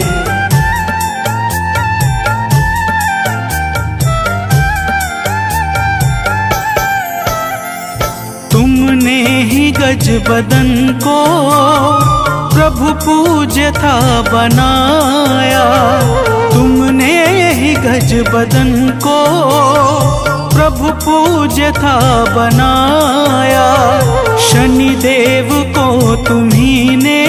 [SPEAKER 1] तुमने ही गज बदन को प्रभु पूज्य था बनाया। तुमने ही गज बदन को प्रभु पूज्य था बनाया। शनिदेव को तुम्ही ने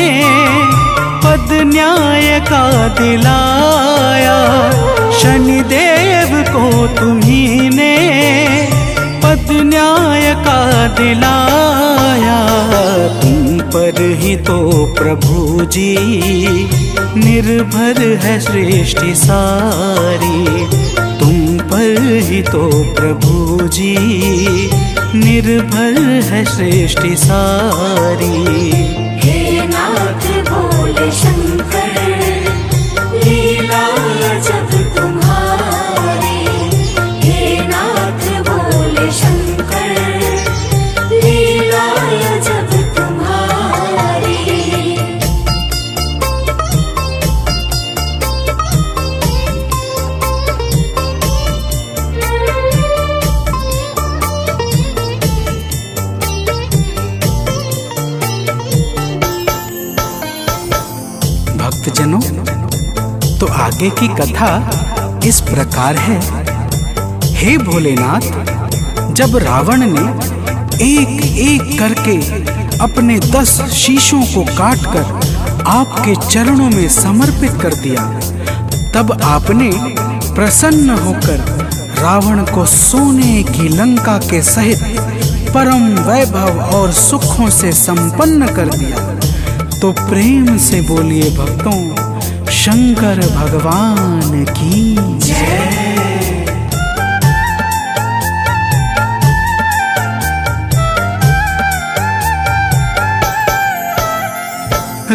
[SPEAKER 1] पद न्याय का दिलाया। शनिदेव को तुम्ही ने पद न्याय का दिलाया। तुम पर ही तो प्रभु जी निर्भर है सृष्टि सारी। तुम पर ही तो प्रभु जी निर्भर है सृष्टि सारी।
[SPEAKER 2] हे नाथ भोले शंकर, लीला जब तुम्हारी। हे नाथ भोले शंकर, लीला जब तुम्हारी।
[SPEAKER 1] भक्तजनों, तो आगे की कथा इस प्रकार है। हे भोलेनाथ, जब रावण ने एक एक करके अपने 10 शीशों को काटकर आपके चरणों में समर्पित कर दिया, तब आपने प्रसन्न होकर रावण को सोने की लंका के सहित परम वैभव और सुखों से संपन्न कर दिया। तो प्रेम से बोलिए भक्तों, शंकर भगवान की जय।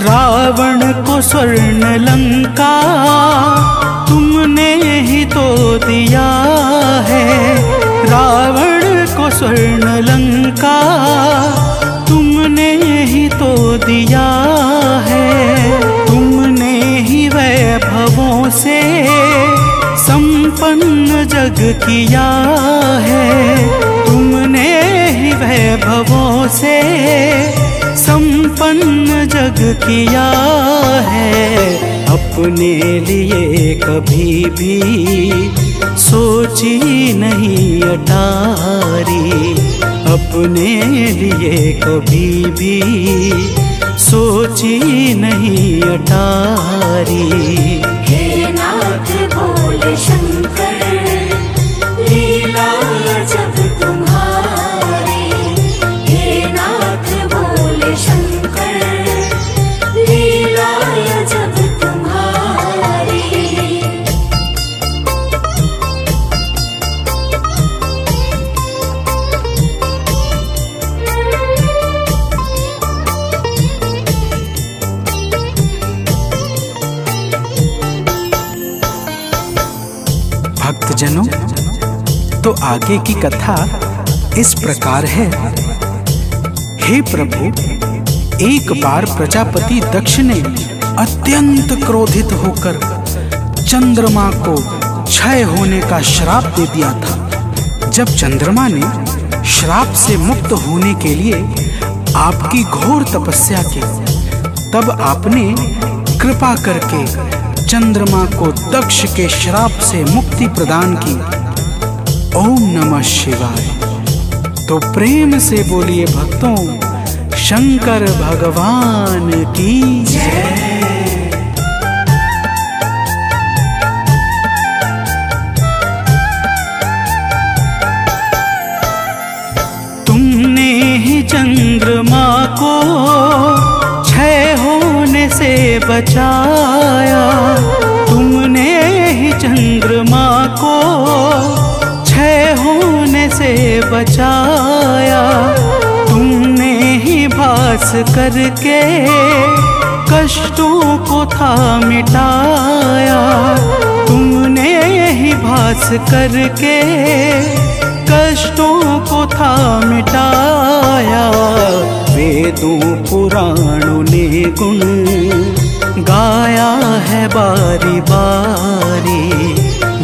[SPEAKER 1] रावण को स्वर्ण लंका तुमने ही तो दिया है। रावण को स्वर्ण लंका तुमने ही तो दिया है। तुमने ही वैभवों से संपन्न जग किया है। तुमने ही वैभवों से संपन्न जग किया है। अपने लिए कभी भी सोची नहीं अटारी। अपने लिए कभी भी सोची नहीं अटारी।
[SPEAKER 2] हे नाथ भोले शंकर लीला जब तुम्हारी। हे नाथ भोले शंकर लीला जब तुम्हारी।
[SPEAKER 1] भक्तजनों, तो आगे की कथा इस प्रकार है। हे प्रभु, एक बार प्रजापति दक्ष ने अत्यंत क्रोधित होकर चंद्रमा को क्षय होने का श्राप दे दिया था। जब चंद्रमा ने श्राप से मुक्त होने के लिए आपकी घोर तपस्या की, तब आपने कृपा करके चंद्रमा को दक्ष के श्राप से मुक्ति प्रदान की। ओम नमः शिवाय। तो प्रेम से बोलिए भक्तों, शंकर भगवान की जय। तुमने ही चंद्रमा को क्षय होने से बचाया। तुमने ही चंद्रमा को क्षय होने से बचाया। तुमने ही भास करके कष्टों को था मिटाया। तुमने ही भास करके कष्टों को था मिटाया। वेदों पुराणों ने गुण गाया है बारी बारी।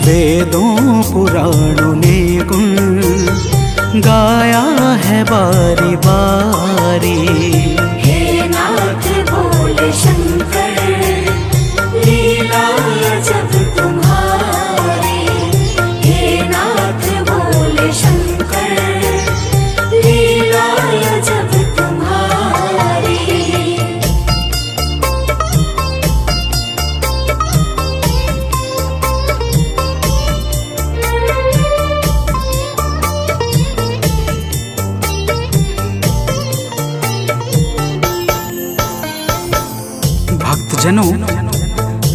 [SPEAKER 1] वेदों पुराणों ने गुण गाया है बारी बारी।
[SPEAKER 2] हे नाथ भोले शंकर लीला जब तुम्हारी। हे नाथ भोले शंकर लीला जब तुम्हारी।
[SPEAKER 1] भक्तजनों,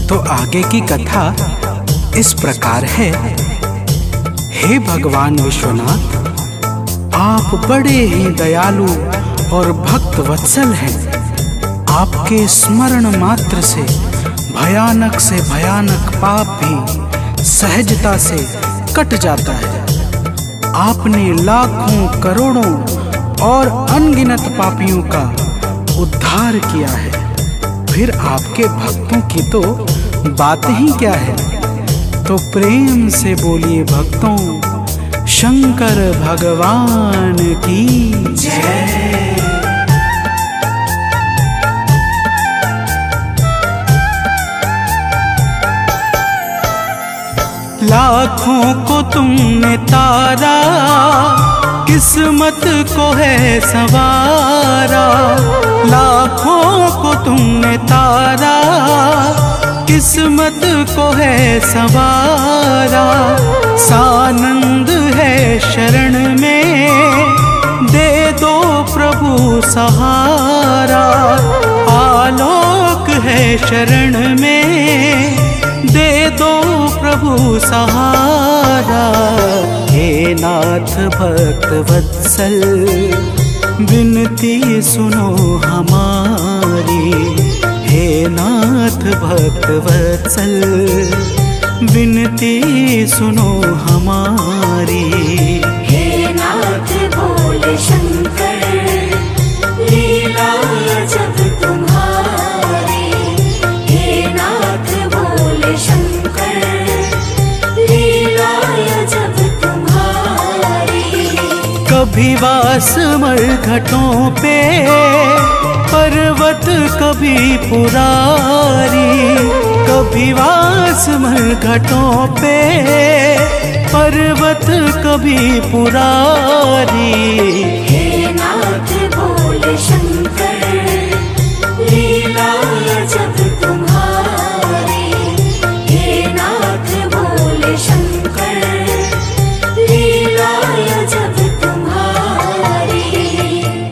[SPEAKER 1] तो आगे की कथा इस प्रकार है। हे भगवान विश्वनाथ, आप बड़े ही दयालु और भक्त वत्सल हैं। आपके स्मरण मात्र से भयानक पाप भी सहजता से कट जाता है। आपने लाखों करोड़ों और अनगिनत पापियों का उद्धार किया है। फिर आपके भक्तों की तो बात ही क्या है। तो प्रेम से बोलिए भक्तों, शंकर भगवान की जय। लाखों को तुमने तारा, किस्मत को है सवारा। लाखों को तुमने तारा, किस्मत को है सवारा। सानंद है शरण में, दे दो प्रभु सहारा। आलोक है शरण में, दे दो प्रभु सहारा। हे नाथ भक्त वत्सल, विनती सुनो हमारी। हे नाथ भक्त वत्सल विनती सुनो हमारी।
[SPEAKER 2] हे नाथ भोले शंकर लीला जब तुम्हारी। हे नाथ भोले शंकर लीला जब तुम्हारी।
[SPEAKER 1] कभी वास मरघटों पे पर्वत कभी पुरारी। कभी वास मरघटों पे पर्वत कभी पुरारी।
[SPEAKER 2] हे नाथ भोले शंकर